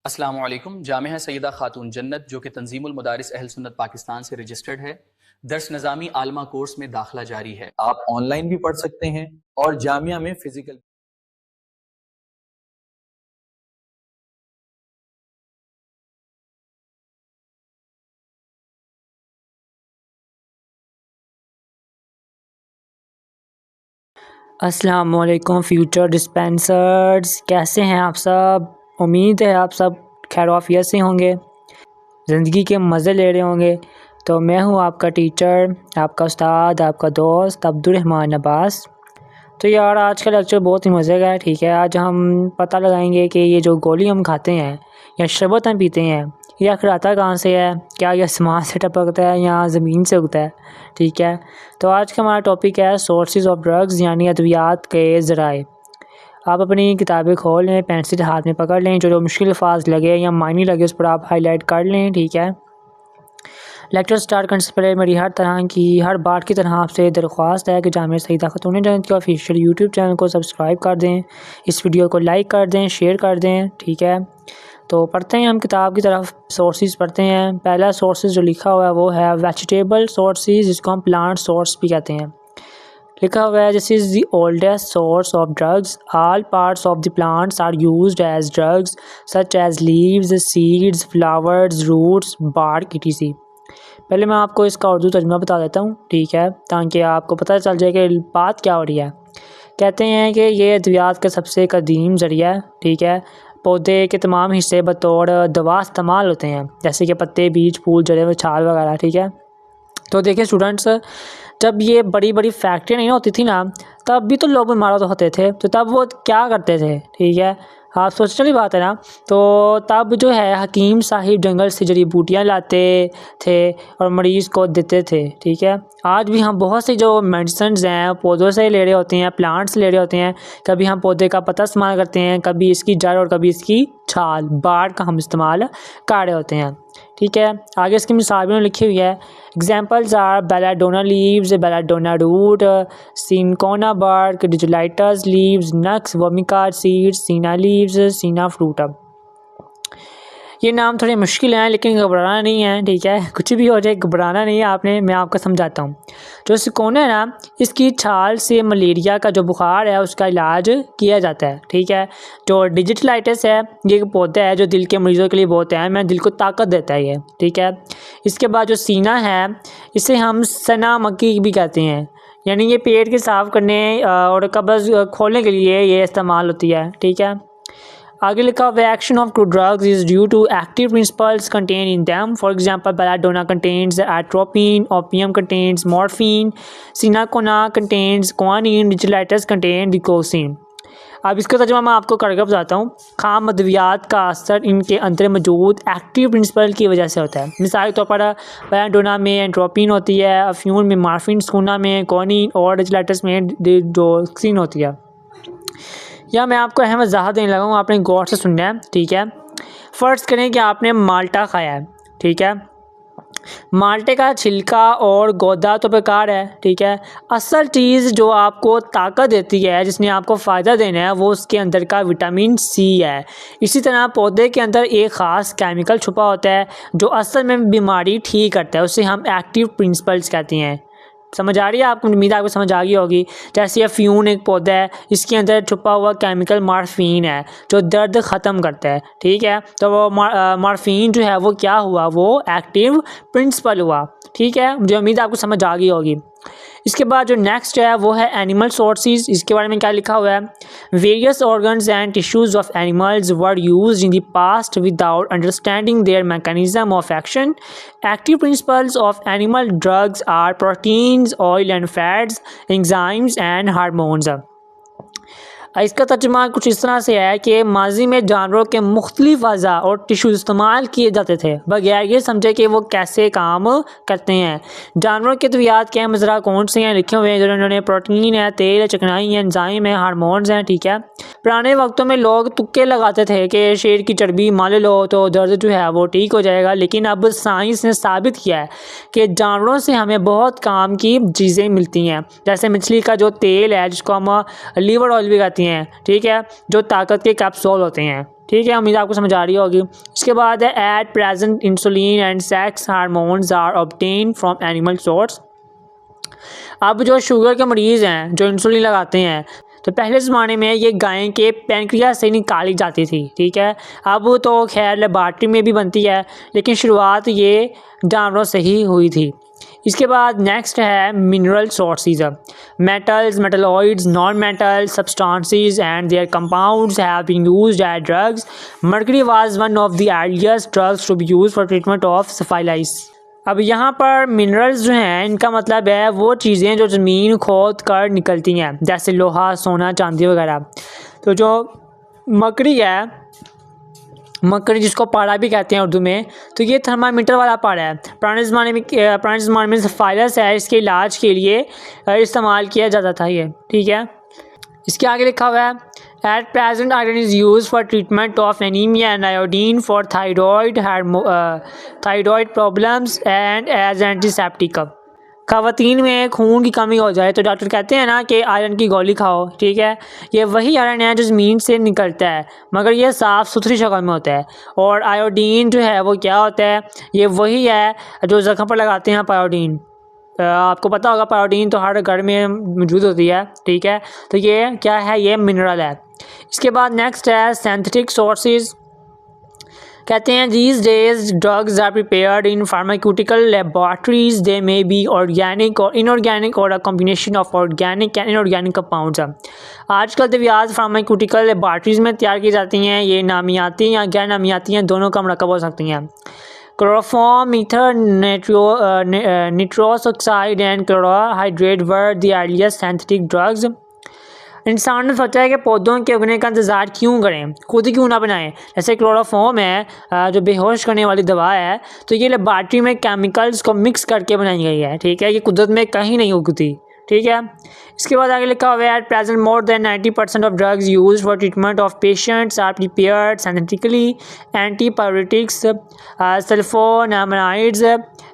अस्सलामु अलैकुम। जामिया सैयदा खातून जन्नत जो कि तंजीमुल मदारिस अहल सुन्नत पाकिस्तान से रजिस्टर्ड है, दर्स निज़ामी आलमा कोर्स में दाखिला जारी है। आप ऑनलाइन भी पढ़ सकते हैं और जामिया में फिजिकल। अस्सलाम वालेकुम फ्यूचर डिस्पेंसर्स, कैसे हैं आप सब। उम्मीद है आप सब खैर-ओ-आफ़ियत से होंगे, ज़िंदगी के मज़े ले रहे होंगे। तो मैं हूं आपका टीचर, आपका उस्ताद, आपका दोस्त अब्दुर्रहमान अब्बास। तो यार आज का लेक्चर बहुत ही मज़े का है। ठीक है, आज हम पता लगाएंगे कि ये जो गोली हम खाते हैं या शरबत हम पीते हैं, ये आखिर आता कहाँ से है, क्या ये आसमान से टपकता है या ज़मीन से उगता है। ठीक है, तो आज का हमारा टॉपिक है सोर्सेज ऑफ ड्रग्स यानी अद्वियात के ज़राए। आप अपनी किताबें खोल लें, पेंसिल हाथ में पकड़ लें, जो मुश्किल अल्फाज लगे या मायने लगे उस पर आप हाईलाइट कर लें। ठीक है, लेक्चर स्टार्ट करने से पहले मेरी हर बार की तरह आपसे दरख्वास्त है कि जामिया सईदा खातून जन्नत के ऑफिशियल यूट्यूब चैनल को सब्सक्राइब कर दें, इस वीडियो को लाइक कर दें, शेयर कर दें। ठीक है, तो पढ़ते हैं हम किताब की तरफ। सोर्सेज पढ़ते हैं। पहला सोर्सेज जो लिखा हुआ है वो है वेजिटेबल सोर्सेज, जिसको हम प्लांट सोर्स भी कहते हैं। लिखा हुआ है this is the oldest source of drugs, all parts of the plants are used as drugs such as leaves, seeds, flowers, roots, bark etc। पहले मैं आपको इसका उर्दू तर्जुमा बता देता हूँ। ठीक है, ताकि आपको पता चल जाए कि बात क्या हो रही है। कहते हैं कि ये अद्वियात का सबसे कदीम ज़रिया है। ठीक है, पौधे के तमाम हिस्से बतौर दवा इस्तेमाल होते हैं, जैसे कि पत्ते, बीज, फूल, जड़ें, छाल वगैरह। ठीक है, तो देखिए स्टूडेंट्स, जब ये बड़ी बड़ी फैक्ट्री नहीं होती थी ना, तब भी तो लोग बीमार तो होते थे। तो तब वो क्या करते थे, ठीक है, आप सोचने वाली बात है ना। तो तब जो है हकीम साहिब जंगल से जड़ी बूटियाँ लाते थे और मरीज़ को देते थे। ठीक है, आज भी हम बहुत सी जो मेडिसिन्स हैं पौधों से ले रहे होते हैं, प्लांट्स ले रहे होते हैं। कभी हम पौधे का पत्ता इस्तेमाल करते हैं, कभी इसकी जड़ और कभी इसकी छाल, बाढ़ का हम इस्तेमाल कर रहे होते हैं। ठीक है, आगे इसकी मिसाल भी लिखी हुई है। Examples are belladonna leaves, belladonna root, cinchona bark, digitalis leaves, nux, vomica seeds, senna leaves, senna fruit. ये नाम थोड़े मुश्किल हैं लेकिन घबराना नहीं है। ठीक है, कुछ भी हो जाए घबराना नहीं है आपने, मैं आपको समझाता हूँ। जो सिकोना है ना, इसकी छाल से मलेरिया का जो बुखार है उसका इलाज किया जाता है। ठीक है, जो डिजिटलाइटिस है ये एक पौधा है जो दिल के मरीजों के लिए बहुत अहम है, दिल को ताकत देता है ये। ठीक है, इसके बाद जो सीना है इसे हम सना मक्की भी कहते हैं, यानी ये पेट के साफ़ करने और कब्ज़ खोलने के लिए ये इस्तेमाल होती है। ठीक है, आगे लिखा हुआ action of two drugs is due to active principles contain in them. For example belladonna contains atropine, opium contains morphine, cinchona contains quinine, digitalis contain digoxin. अब इसका तर्जुमा मैं आपको करके बताता हूँ। खाम अद्वियात का असर इनके अंदर मौजूद एक्टिव प्रिंसिपल की वजह से होता है। मिसाल के तौर पर बेलाडोना में एंट्रोपिन होती है, अफ्यून में मॉर्फिन, सिकोना में क्वानिन और डिजिलाइटस में डिकोसिन होती है। या मैं आपको अहम वजाहत देने लगा हूँ, आपने गौर से सुनना है। ठीक है, फ़र्ज़ करें कि आपने माल्टा खाया है। ठीक है, माल्टे का छिलका और गौदा तो बेकार है। ठीक है, असल चीज़ जो आपको ताकत देती है, जिसने आपको फ़ायदा देना है, वो उसके अंदर का विटामिन सी है। इसी तरह पौधे के अंदर एक ख़ास केमिकल छुपा होता है जो असल में बीमारी ठीक करता है, उसे हम एक्टिव प्रिंसिपल्स कहते हैं। समझ आ रही है आपको? उम्मीद आपको समझ आ गई होगी। जैसे अफ्यून एक पौधा है, इसके अंदर छुपा हुआ केमिकल मॉर्फिन है जो दर्द ख़त्म करता है। ठीक है, तो वो मॉर्फिन जो है वो क्या हुआ, वो एक्टिव प्रिंसिपल हुआ। ठीक है, मुझे उम्मीद आपको समझ आ गई होगी। इसके बाद जो नेक्स्ट है वो है एनिमल सोर्सेज। इसके बारे में क्या लिखा हुआ है, various organs and tissues of animals were used in the past without understanding their mechanism of action. Active principles of animal drugs are proteins, oil and fats, enzymes and hormones. इसका तर्जुमा कुछ इस तरह से है कि माजी में जानवरों के मुख्तलिफ अज़ा और टिश्यूज़ इस्तेमाल किए जाते थे बगैर ये समझे कि वो कैसे काम करते हैं। जानवरों के अद्वियात के मज़रा कौन से हैं लिखे हुए हैं, जिन्होंने प्रोटीन है, तेल है, चिकनाई है, एंजाइम है, हार्मोन्स हैं। ठीक है, पुराने वक्तों में लोग तुक्के लगाते थे कि शेर की चर्बी मान लो तो दर्द जो है वो ठीक हो जाएगा, लेकिन अब साइंस ने साबित किया है कि जानवरों से हमें बहुत काम की चीज़ें मिलती हैं। जैसे मछली का जो तेल है, जिसको हम लीवर ऑयल भी कहते हैं। ठीक है, जो ताकत के कैप्सूल होते हैं। ठीक है, उम्मीद आपको समझ आ रही होगी। इसके बाद है at present insulin and sex hormones are obtain from animal source. अब जो शुगर के मरीज़ हैं जो इंसुलिन लगाते हैं, तो पहले ज़माने में ये गाय के पैनक्रियास से निकाली जाती थी, ठीक है। अब तो खैर लेबॉरेटरी में भी बनती है, लेकिन शुरुआत ये जानवरों से ही हुई थी। इसके बाद नेक्स्ट है mineral sources. Metals, metalloids, non metal substances and their compounds have been used as drugs. Mercury was one of the earliest drugs to be used for treatment of syphilis. अब यहाँ पर मिनरल्स जो हैं, इनका मतलब है वो चीज़ें जो ज़मीन खोद कर निकलती हैं, जैसे लोहा, सोना, चांदी वगैरह। तो जो मकड़ी है, मकड़ी जिसको पाड़ा भी कहते हैं उर्दू में, तो ये थर्मामीटर वाला पाड़ा है। पुराने ज़माने में सिफाइलिस है, इसके इलाज के लिए इस्तेमाल किया जाता था ये, ठीक है। इसके आगे लिखा हुआ है at present iron is use for treatment of anaemia and iodine for thyroid problems and as antiseptic. ख़वातीन में खून की कमी हो जाए तो डॉक्टर कहते हैं ना कि आयरन की गोली खाओ, ठीक है। ये वही आयरन है जो ज़मीन से निकलता है, मगर ये साफ़ सुथरी शक्ल में होता है। और आयोडीन जो है वो क्या होता है, ये वही है जो ज़ख्म पर लगाते हैं पायोडीन। आपको पता होगा पायोडीन तो हर घर में मौजूद होती है, ठीक है। तो ये क्या है, ये मिनरल है। इसके बाद नेक्स्ट है सिंथेटिक सोर्सेज। कहते हैं these days drugs are prepared in pharmaceutical laboratories. They may be organic और इनऑर्गेनिक और a combination of organic and inorganic compounds. आजकल दवाइयाँ फार्मास्यूटिकल लेबॉर्ट्रीज में तैयार की जाती हैं। ये नामियाती या गैर नामियाती हैं, दोनों का मरकब हो सकती हैं। Chloroform, ether, nitrous oxide and chloral hydrate were the earliest synthetic drugs. इंसान ने सोचा है कि पौधों के उगने का इंतज़ार क्यों करें, खुद ही क्यों ना बनाएं। जैसे क्लोरोफॉर्म है जो बेहोश करने वाली दवा है, तो ये लेबॉर्ट्री में केमिकल्स को मिक्स करके बनाई गई है, ठीक है। ये कुदरत में कहीं नहीं उगती, ठीक है। इसके बाद आगे लिखा हुआ है at present more than 90% of drugs used for treatment of patients are prepared synthetically. Antipyretics, sulphonamides,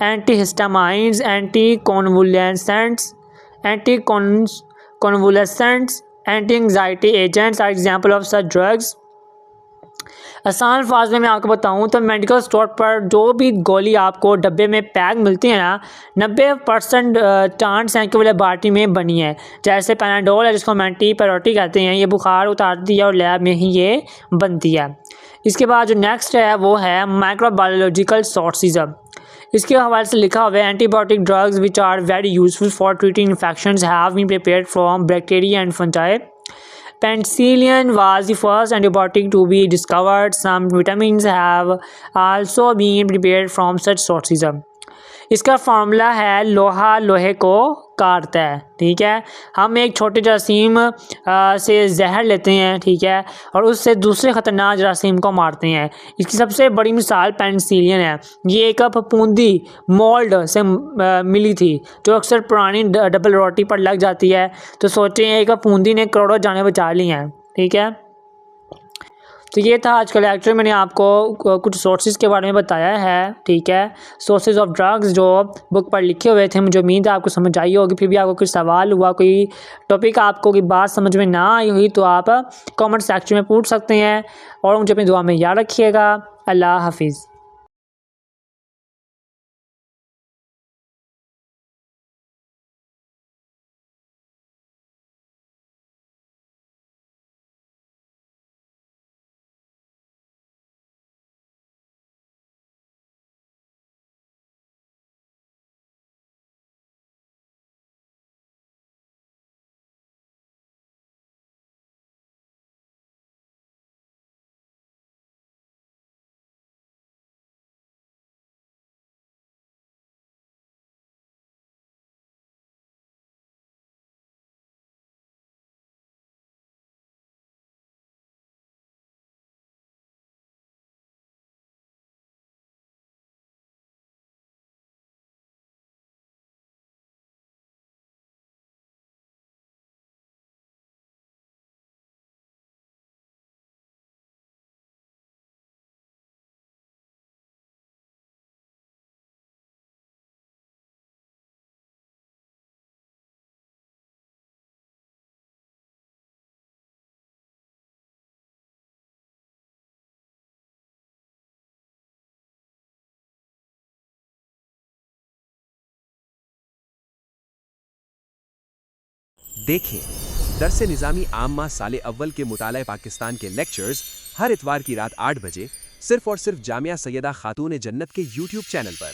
antihistamines, anti anti anxiety agents are example of such drugs. आसान अल्फाज में मैं आपको बताऊं तो मेडिकल स्टोर पर जो भी गोली आपको डब्बे में पैक मिलती है ना, 90% चांस हैं कि वो लेबॉर्ट्री में बनी है। जैसे पैनाडोल है जिसको हम एंटीपायरेटिक कहते हैं, ये बुखार उतारती है और लैब में ही ये बनती है। इसके बाद जो नेक्स्ट है वो है माइक्रोबायोलॉजिकल सोर्सेज। इसके हवाले से लिखा हुआ है antibiotic drugs which are very useful for treating infections have been prepared from bacteria and fungi. Penicillin was the first antibiotic to be discovered. Some vitamins have also been prepared from such sources. इसका formula है लोहा लोहे को काटता है, ठीक है। हम एक छोटे जरासीम से जहर लेते हैं, ठीक है, और उससे दूसरे ख़तरनाक जरासीम को मारते हैं। इसकी सबसे बड़ी मिसाल पेनिसिलिन है। ये एक फफूंदी मोल्ड से मिली थी जो अक्सर पुरानी डबल रोटी पर लग जाती है। तो सोचें एक फफूंदी ने करोड़ों जानें बचा ली हैं, ठीक है। तो ये था आज का लेक्चर। मैंने आपको कुछ सोर्सेज के बारे में बताया है, ठीक है। सोर्सेज ऑफ ड्रग्स जो बुक पर लिखे हुए थे। मुझे उम्मीद है आपको समझ आई होगी। फिर भी आपको कोई सवाल हुआ, कोई टॉपिक आपको कोई बात समझ में ना आई हुई, तो आप कमेंट सेक्शन में पूछ सकते हैं। और मुझे अपनी दुआ में याद रखिएगा। अल्लाह हाफिज़। देखें दरस निज़ामी आम्मा साले अव्वल के मुताला पाकिस्तान के लेक्चर्स हर इतवार की रात 8 बजे सिर्फ और सिर्फ जामिया सैयदा खातून जन्नत के YouTube चैनल पर।